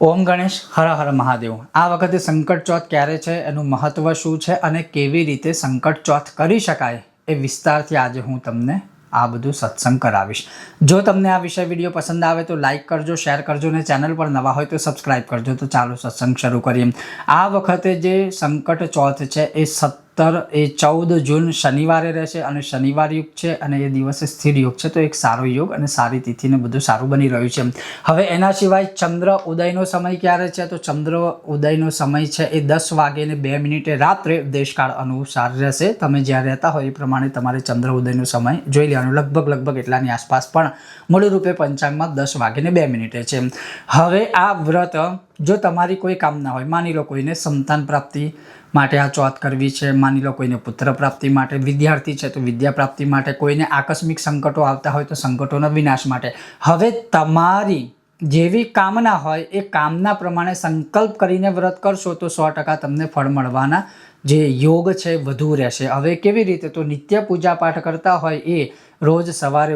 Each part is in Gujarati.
ઓમ ગણેશ હર હર મહાદેવ। આ વખતે સંકટ ચોથ ક્યારે છે, એનું મહત્વ શું છે અને કેવી રીતે સંકટ ચોથ કરી શકાય એ વિસ્તારથી આજે હું તમને આ બધું સત્સંગ કરાવીશ। જો તમને આ વિષય વિડીયો પસંદ આવે તો લાઇક કરજો, શેર કરજો અને ચેનલ પર નવા હોય તો સબસ્ક્રાઇબ કરજો। તો ચાલો સત્સંગ શરૂ કરીએ। આ વખતે જે સંકટ ચોથ છે એ 14 જૂન શનિવારે રહેશે અને શનિવાર યુગ છે અને એ દિવસે સ્થિર યુગ છે, તો એક સારો યોગ અને સારી તિથિને બધું સારું બની રહ્યું છે। હવે એના સિવાય ચંદ્ર ઉદયનો સમય ક્યારે છે, તો ચંદ્ર ઉદયનો સમય છે એ 10:02 રાત્રે દેશકાળ અનુસાર રહેશે। તમે જ્યાં રહેતા હોય એ પ્રમાણે તમારે ચંદ્ર ઉદયનો સમય જોઈ લેવાનો, લગભગ એટલાની આસપાસ પણ મૂળ રૂપે પંચાંગમાં 10:02 છે। હવે આ વ્રત જો તમારી કોઈ કામના હોય, માની લો કોઈને સંતાન પ્રાપ્તિ માટે આ ચોથ કરવી છે, માની લો કોઈને પુત્ર પ્રાપ્તિ માટે, વિદ્યાર્થી છે તો વિદ્યા પ્રાપ્તિ માટે, કોઈને આકસ્મિક સંકટો આવતા હોય તો સંકટોના વિનાશ માટે। હવે તમારી જેવી કામના હોય એ કામના પ્રમાણે સંકલ્પ કરીને વ્રત કરશો તો 100% તમને ફળ મળવાના જે યોગ છે વધુ રહેશે। હવે કેવી રીતે, તો નિત્ય પૂજા પાઠ કરતા હોય એ રોજ સવારે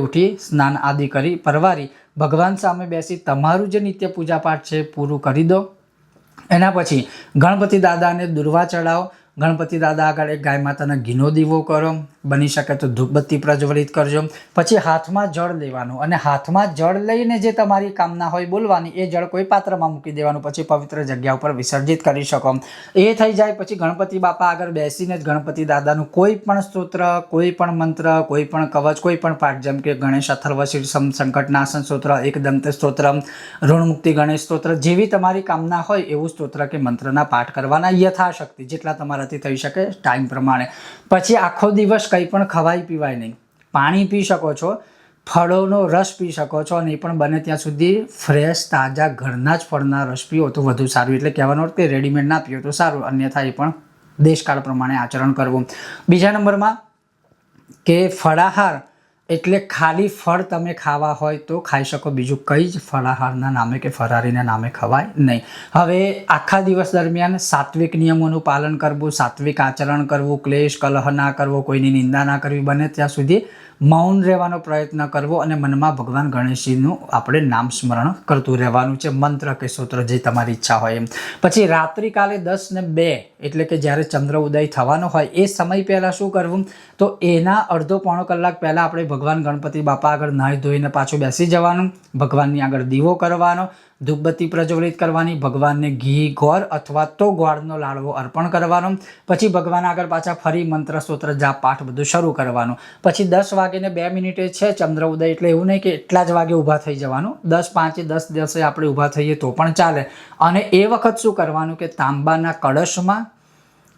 ઉઠી સ્નાન આદિ કરી પરવારી ભગવાન સામે બેસી તમારું જે નિત્ય પૂજા પાઠ છે પૂરું કરી દો। એના પછી ગણપતિ દાદાને દુર્વા ચડાવો, ગણપતિ દાદા આગળ એક ગાય માતાના ઘીનો દીવો કરો, બની શકે તો ધૂપબત્તી પ્રજ્વલિત કરજો। પછી હાથમાં જળ લેવાનું અને હાથમાં જળ લઈને જે તમારી કામના હોય બોલવાની, એ જળ કોઈ પાત્રમાં મૂકી દેવાનું, પછી પવિત્ર જગ્યા ઉપર વિસર્જિત કરી શકો। એ થઈ જાય પછી ગણપતિ બાપા આગળ બેસીને જ ગણપતિ દાદાનું કોઈ પણ સ્તોત્ર, કોઈ પણ મંત્ર, કોઈ પણ કવચ, કોઈ પણ પાઠ, જેમ કે ગણેશ અથર્વ શીર્ષમ, સંકટનાશન સ્તોત્ર, એકદંત સ્તોત્ર, ઋણમુક્તિ ગણેશ સ્તોત્ર, જેવી તમારી કામના હોય એવું સ્તોત્ર કે મંત્રના પાઠ કરવાના યથાશક્તિ, જેટલા તમારાથી થઈ શકે ટાઈમ પ્રમાણે। પછી આખો દિવસ કંઈ પણ ખવાય પીવાય નહીં, પાણી પી શકો છો, ફળોનો રસ પી શકો છો, અને એ પણ બને ત્યાં સુધી ફ્રેશ તાજા ઘરના જ ફળના રસ પીઓ તો વધુ સારું। એટલે કહેવાનો અર્થ કે રેડીમેડ ના પીઓ તો સારું, અન્યથા એ પણ દેશકાળ પ્રમાણે આચરણ કરવું। બીજા નંબરમાં કે ફળાહાર એટલે ખાલી ફળ તમે ખાવા હોય તો ખાઈ શકો, બીજું કંઈ જ ફળાહારના નામે કે ફરારીના નામે ખવાય નહીં। હવે આખા દિવસ દરમિયાન સાત્વિક નિયમોનું પાલન કરવું, સાત્વિક આચરણ કરવું, ક્લેશ કલહ ના કરવો, કોઈની નિંદા ના કરવી, બને ત્યાં સુધી મૌન રહેવાનો પ્રયત્ન કરવો અને મનમાં ભગવાન ગણેશજીનું આપણે નામ સ્મરણ કરતું રહેવાનું છે, મંત્ર કે સૂત્ર જે તમારી ઈચ્છા હોય એમ। પછી રાત્રિકાલે 10:02 એટલે કે જ્યારે ચંદ્ર ઉદય થવાનો હોય એ સમય પહેલાં શું કરવું, તો એના અડધો પોણો કલાક પહેલાં આપણે ભગવાન ગણપતિ બાપા આગળ નાહી ધોઈને પાછું બેસી જવાનું, ભગવાનની આગળ દીવો કરવાનો, ધૂપબત્તી પ્રજ્વલિત કરવાની, ભગવાનને ઘી, ગોળ અથવા તો ગોળનો લાડવો અર્પણ કરવાનો, પછી ભગવાન આગળ પાછા ફરી મંત્ર સ્તોત્ર જાપ પાઠ બધું શરૂ કરવાનું। પછી 10:02 છે ચંદ્ર ઉદય, એટલે એવું નહીં કે એટલા જ વાગે ઊભા થઈ જવાનું, 10:05, 10:10 આપણે ઊભા થઈએ તો પણ ચાલે। અને એ વખત શું કરવાનું કે તાંબાના કળશમાં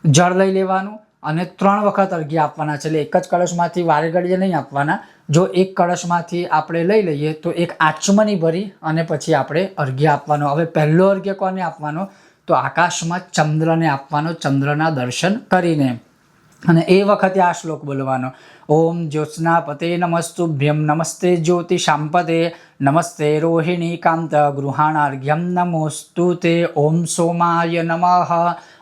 જળ લઈ લેવાનું અને 3 વખત અર્ઘ્ય આપવાના છે। એટલે એક જ કળશમાંથી વારે ઘડીએ નહીં આપવાના, જો એક કળશમાંથી આપણે લઈ લઈએ તો એક આચમની ભરી અને પછી આપણે અર્ઘ્ય આપવાનો। હવે પહેલો અર્ઘ્ય કોને આપવાનો, તો આકાશમાં ચંદ્રને આપવાનો, ચંદ્રના દર્શન કરીને। અને એ વખતે આ શ્લોક બોલવાનો, ઓમ જ્યોત્સ્નાપતે નમસ્તુભ્યમ, નમસ્તે જ્યોતિષાંપતે, નમસ્તે રોહિણી કાંત, ગૃહાણાર્ઘ્યમ નમોસ્તુતે, ઓમ સોમાય નમઃ,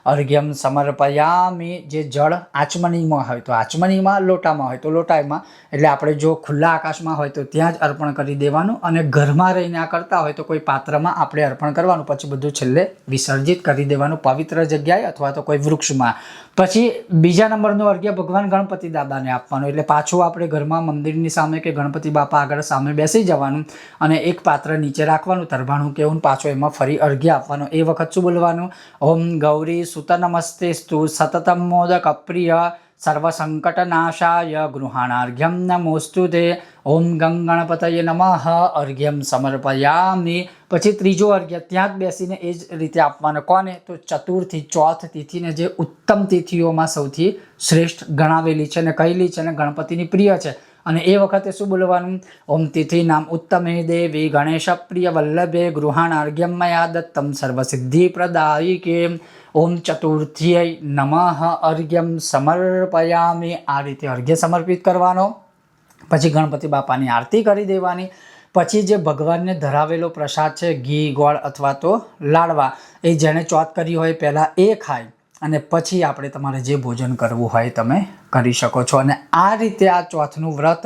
અર્ઘ્યમ સમર્પયામિ। જે જળ આચમનીમાં હોય તો આચમનીમાં, લોટામાં હોય તો લોટામાં, એટલે આપણે જો ખુલ્લા આકાશમાં હોય તો ત્યાં જ અર્પણ કરી દેવાનું, અને ઘરમાં રહીને આ કરતા હોય તો કોઈ પાત્રમાં આપણે અર્પણ કરવાનું, પછી બધું છેલ્લે વિસર્જિત કરી દેવાનું પવિત્ર જગ્યાએ અથવા તો કોઈ વૃક્ષમાં। પછી બીજા નંબરનો અર્ઘ્ય ભગવાન ગણપતિ દાદાને આપવાનો, એટલે પાછું આપણે ઘરમાં મંદિરની સામે કે ગણપતિ બાપા આગળ સામે બેસી જવાનું અને એક પાત્ર નીચે રાખવાનું, તરભાણું કેવું, પાછો એમાં ફરી અર્ઘ્ય આપવાનું। એ વખત શું બોલવાનું, ઓમ ગૌરી સુત નમસ્તેસ્તુ સતતમ મોદક પ્રિય, સર્વ સંકટ નાશાય, ગૃહાણાર્ઘ્યમ નમોસ્તુતે, ઓમ ગંગણપતયે નમઃ, અર્ઘ્યમ સમર્પયામિ। પછી ત્રીજો અર્ઘ્ય ત્યાં જ બેસીને એ જ રીતે આપવાનો, કોને, તો ચતુર્થી, ચોથ તિથિને જે ઉત્તમ તિથિઓમાં સૌથી શ્રેષ્ઠ ગણાવેલી છે અને કહેલી છે અને ગણપતિની પ્રિય છે। અને એ વખતે શું બોલવાનું, ઓમ તિથિ નામ ઉત્તમે દેવી ગણેશ પ્રિય વલ્લભે, ગૃહાણાર્ઘ્યમ મયા દત્તમ સર્વસિદ્ધિ પ્રદાયિકે, ઓમ ચતુર્થ્યય નમઃ, અર્ઘ્યમ સમર્પયામિ। આ રીતે અર્ઘ્ય સમર્પિત કરવાનો, પછી ગણપતિ બાપાની આરતી કરી દેવાની। પછી જે ભગવાનને ધરાવેલો પ્રસાદ છે, ઘી, ગોળ અથવા તો લાડવા, એ જેણે ચોથ કરી હોય પહેલાં એ ખાય અને પછી આપણે તમારે જે ભોજન કરવું હોય તમે કરી શકો છો। અને આ રીતે આ ચોથનું વ્રત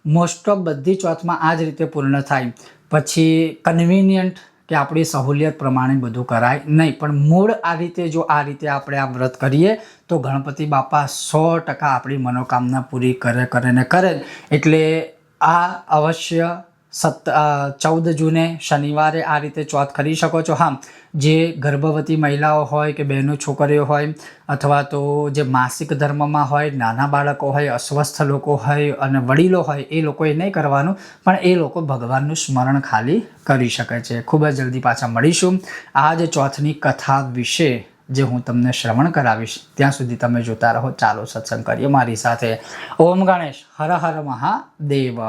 મોસ્ટ ઓફ બધી ચોથમાં આ જ રીતે પૂર્ણ થાય. પછી કન્વિનિયન્ટ કે આપણી સહુલિયત પ્રમાણે બધું કરાય નહીં, પણ મૂળ આ રીતે જો આ રીતે આપણે આ વ્રત કરીએ તો ગણપતિ બાપા 100% આપણી મનોકામના પૂરી કરે. એટલે આ અવશ્ય 14 જૂને શનિવારે આ રીતે ચોથ કરી શકો છો. હા, જે ગર્ભવતી મહિલાઓ હોય કે બહેનો છોકરીઓ હોય અથવા તો જે માસિક ધર્મમાં હોય, નાના બાળકો હોય, અસ્વસ્થ લોકો હોય અને વડીલો હોય, એ લોકોએ નહીં કરવાનું, પણ એ લોકો ભગવાનનું સ્મરણ ખાલી કરી શકે છે. ખૂબ જ જલ્દી પાછા મળીશું આ જ ચોથની કથા વિશે જે હું તમને શ્રવણ કરાવીશ. ત્યાં સુધી તમે જોતા રહો. ચાલો સત્સંગ કરીએ મારી સાથે. ઓમ ગણેશ, હર હર મહાદેવ.